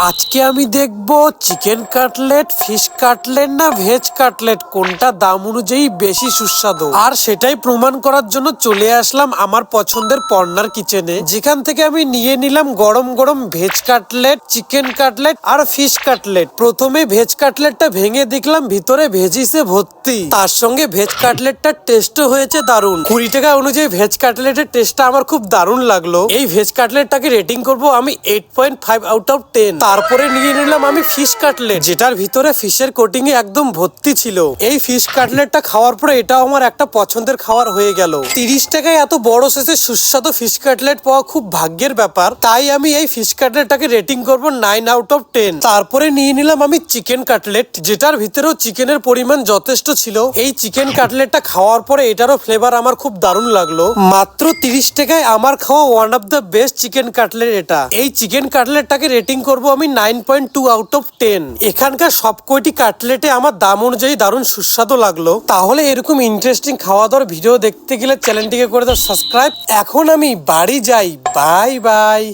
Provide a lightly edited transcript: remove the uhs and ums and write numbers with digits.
আজকে আমি দেখব চিকেন কাটলেট, ফিশ কাটলেট না ভেজ কাটলেট কোনটা দাম অনুযায়ী বেশি সুস্বাদু। আর সেটাই প্রমাণ করার জন্য চলে আসলাম আমার পছন্দের পর্নার কিচেনে, যেখান থেকে আমি নিয়ে নিলাম গরম গরম ভেজ কাটলেট, চিকেন কাটলেট আর ফিশ কাটলেট। প্রথমে ভেজ কাটলেটটা ভেঙে দেখলাম ভিতরে ভেজিসে ভর্তি, তার সঙ্গে ভেজ কাটলেটটার টেস্টও হয়েছে দারুণ। 20 টাকা অনুযায়ী ভেজ কাটলেটের টেস্টটা আমার খুব দারুণ লাগলো। এই ভেজ কাটলেটটাকে রেটিং করব আমি 8.5 আউট অফ 10। তারপরে নিয়ে নিলাম আমি ফিশ কাটলেট, যেটার ভিতরে ফিশের কোটিং এ একদম ভর্তি ছিল। এই ফিশ কাটলেটটা খাওয়ার পরে এটাও আমার একটা পছন্দের খাবার হয়ে গেল। 30 টাকায় এত বড় সাইজের সুস্বাদু ফিশ কাটলেট পাওয়া খুব ভাগ্যের ব্যাপার, তাই আমি এই ফিশ কাটলেটটাকে রেটিং করব 9 আউট অফ 10। তারপরে নিয়ে নিলাম আমি চিকেন কাটলেট, যেটার ভিতরেও চিকেনের পরিমাণ যথেষ্ট ছিল। এই চিকেন কাটলেটটা খাওয়ার পরে এটারও ফ্লেভার আমার খুব দারুণ লাগলো। মাত্র 30 টাকায় আমার খাওয়া one of the best chicken cutlet এটা। এই চিকেন কাটলেটটাকে রেটিং করব আমি 9.2 আউট অফ 10। এখানকার সব কয়টি কাটলেটে আমার দাম অনুযায়ী দারুণ সুস্বাদু লাগলো। তাহলে এরকম ইন্টারেস্টিং খাওয়া দাওয়ার ভিডিও দেখতে গেলে চ্যানেলটিকে করে দাও সাবস্ক্রাইব। এখন আমি বাড়ি যাই, বাই বাই।